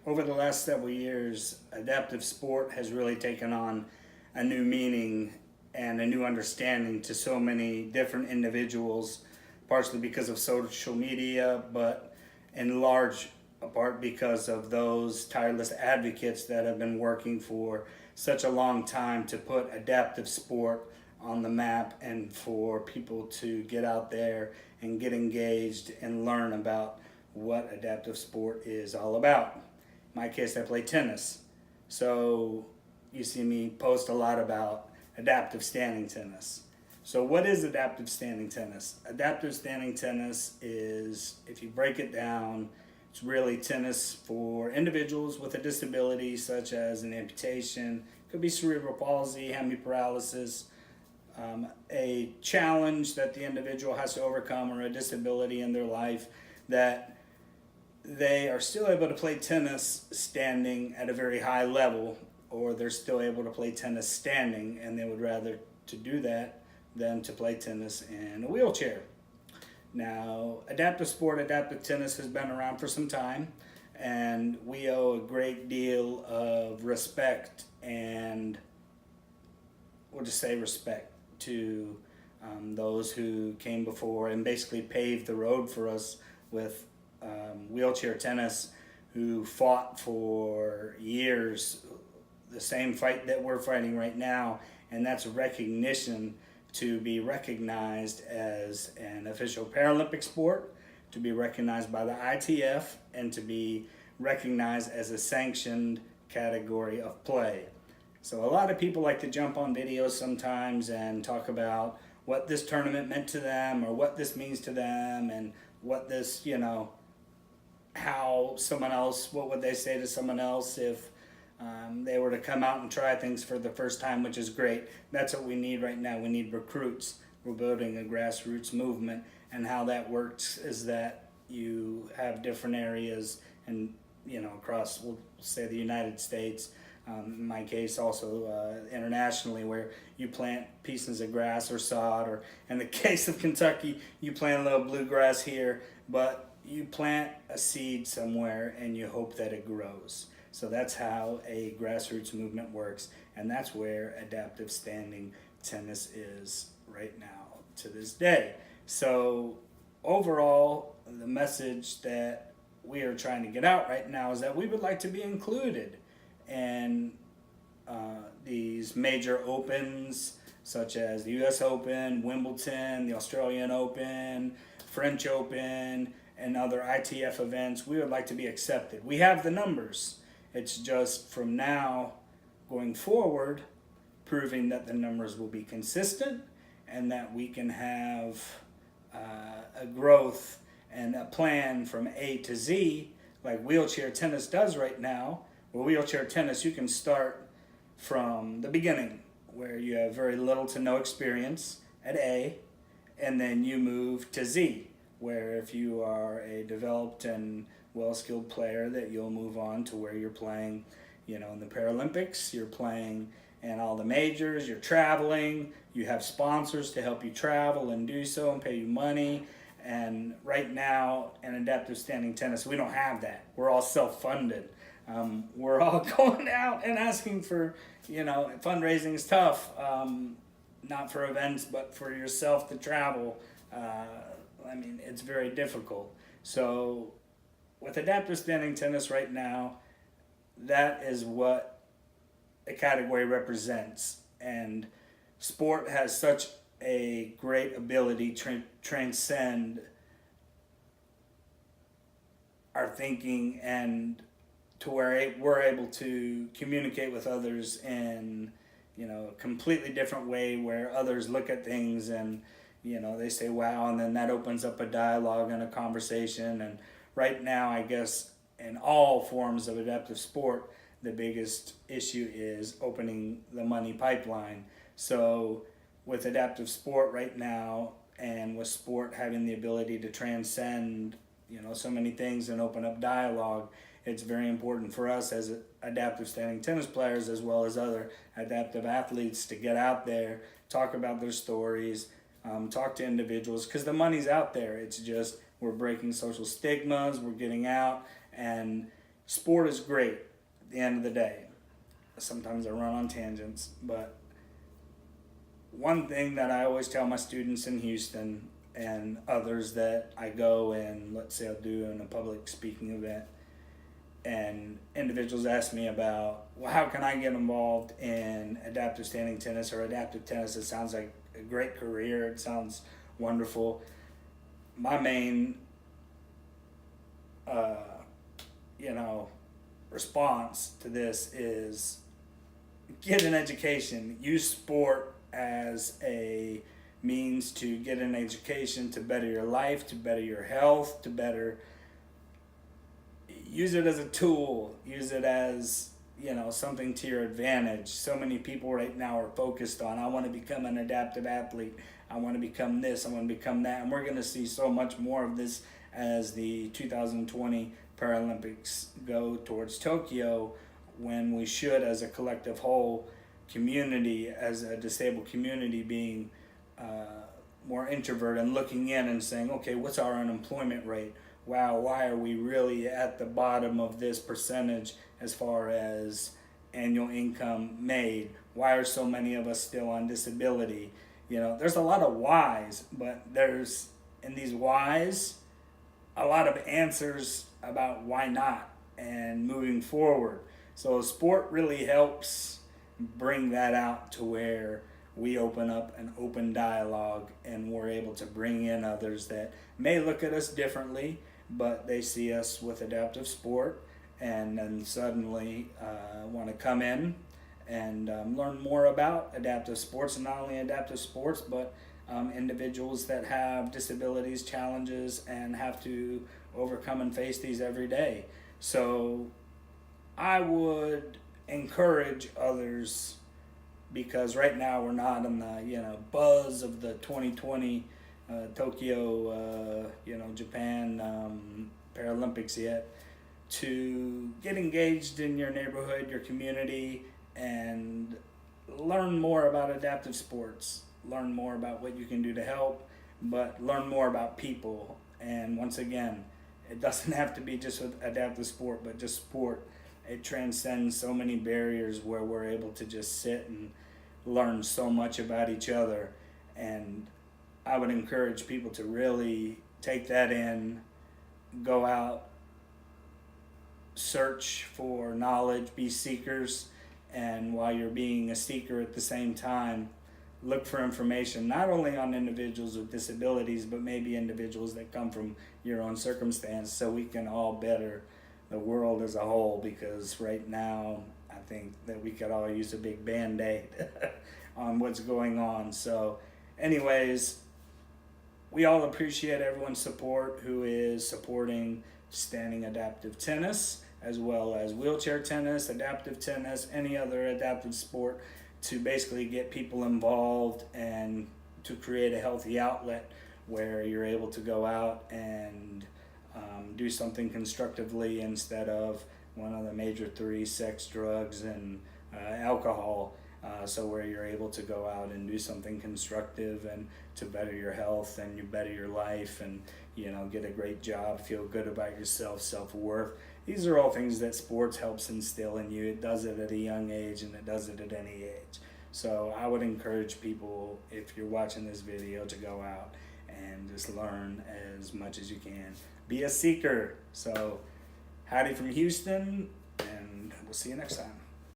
over the last several years, adaptive sport has really taken on a new meaning and a new understanding to so many different individuals, partially because of social media, but in large part because of those tireless advocates that have been working for such a long time to put adaptive sport on the map and for people to get out there and get engaged and learn about what adaptive sport is all about. In my case, I play tennis. So you see me post a lot about adaptive standing tennis. So what is adaptive standing tennis? Adaptive standing tennis is, if you break it down, it's really tennis for individuals with a disability such as an amputation, could be cerebral palsy, hemiparalysis, a challenge that the individual has to overcome or a disability in their life that they are still able to play tennis standing at a very high level, or they're still able to play tennis standing and they would rather to do that than to play tennis in a wheelchair. Now, adaptive sport, adaptive tennis has been around for some time, and we owe a great deal of respect and we'll just say respect to those who came before and basically paved the road for us with wheelchair tennis, who fought for years the same fight that we're fighting right now, and that's recognition, to be recognized as an official Paralympic sport, to be recognized by the ITF, and to be recognized as a sanctioned category of play. So a lot of people like to jump on videos sometimes and talk about what this tournament meant to them or what this means to them and what this, how someone else, what would they say to someone else if they were to come out and try things for the first time, which is great. That's what we need right now. We need recruits. We're building a grassroots movement, and how that works is that you have different areas and, across, we'll say, the United States, in my case also internationally, where you plant pieces of grass or sod, or in the case of Kentucky, you plant a little bluegrass here, but you plant a seed somewhere and you hope that it grows. So that's how a grassroots movement works, and that's where adaptive standing tennis is right now to this day. So overall, the message that we are trying to get out right now is that we would like to be included in these major opens, such as the US Open, Wimbledon, the Australian Open, French Open, and other ITF events. We would like to be accepted. We have the numbers. It's just from now going forward, proving that the numbers will be consistent and that we can have a growth and a plan from A to Z, like wheelchair tennis does right now. Where wheelchair tennis, you can start from the beginning, where you have very little to no experience at A, and then you move to Z, where if you are a developed and well-skilled player, that you'll move on to where you're playing, in the Paralympics, you're playing in all the majors, you're traveling, you have sponsors to help you travel and do so and pay you money. And right now in adaptive standing tennis, we don't have that. We're all self-funded. We're all going out and asking for, fundraising is tough, not for events, but for yourself to travel. It's very difficult. So with adaptive standing tennis right now, that is what a category represents. And sport has such a great ability to transcend our thinking, and to where we're able to communicate with others in a completely different way, where others look at things and they say wow, and then that opens up a dialogue and a conversation. And right now, I guess in all forms of adaptive sport, the biggest issue is opening the money pipeline. So with adaptive sport right now, and with sport having the ability to transcend so many things and open up dialogue, it's very important for us as adaptive standing tennis players, as well as other adaptive athletes, to get out there, talk about their stories, talk to individuals, because the money's out there. It's just we're breaking social stigmas, we're getting out and sport is great at the end of the day. Sometimes I run on tangents, but one thing that I always tell my students in Houston and others that I go and, let's say I'll do in a public speaking event, and individuals ask me about, well, how can I get involved in adaptive standing tennis or adaptive tennis? It sounds like a great career. It sounds wonderful. My main, response to this is get an education. Use sport as a means to get an education to better your life, to better your health, to better. Use it as a tool. Use it as, something to your advantage. So many people right now are focused on, I want to become an adaptive athlete. I want to become this. I want to become that. And we're going to see so much more of this as the 2020 Paralympics go towards Tokyo, when we should, as a collective whole community, as a disabled community, being more introvert and looking in and saying, okay, what's our unemployment rate? Wow, why are we really at the bottom of this percentage as far as annual income made? Why are so many of us still on disability? There's a lot of whys, but there's, in these whys, a lot of answers about why not and moving forward. So sport really helps bring that out to where we open up an open dialogue and we're able to bring in others that may look at us differently, but they see us with adaptive sport and then suddenly want to come in and learn more about adaptive sports, and not only adaptive sports, but individuals that have disabilities, challenges, and have to overcome and face these every day. So I would encourage others, because right now we're not in the buzz of the 2020 Tokyo Japan Paralympics yet, to get engaged in your neighborhood, your community, and learn more about adaptive sports. Learn more about what you can do to help, but learn more about people. And once again, it doesn't have to be just with adaptive sport, but just sport. It transcends so many barriers where we're able to just sit and learn so much about each other. And I would encourage people to really take that in, go out, search for knowledge, be seekers, and while you're being a seeker at the same time, look for information not only on individuals with disabilities, but maybe individuals that come from your own circumstance, so we can all better the world as a whole. Because right now, I think that we could all use a big Band-Aid on what's going on. So anyways, we all appreciate everyone's support who is supporting standing adaptive tennis, as well as wheelchair tennis, adaptive tennis, any other adaptive sport, to basically get people involved and to create a healthy outlet where you're able to go out and do something constructively instead of one of the major three: sex, drugs, and alcohol. So where you're able to go out and do something constructive and to better your health and you better your life and get a great job, feel good about yourself, self-worth. These are all things that sports helps instill in you. It does it at a young age, and it does it at any age. So I would encourage people, if you're watching this video, to go out and just learn as much as you can. Be a seeker. So howdy from Houston, and we'll see you next time.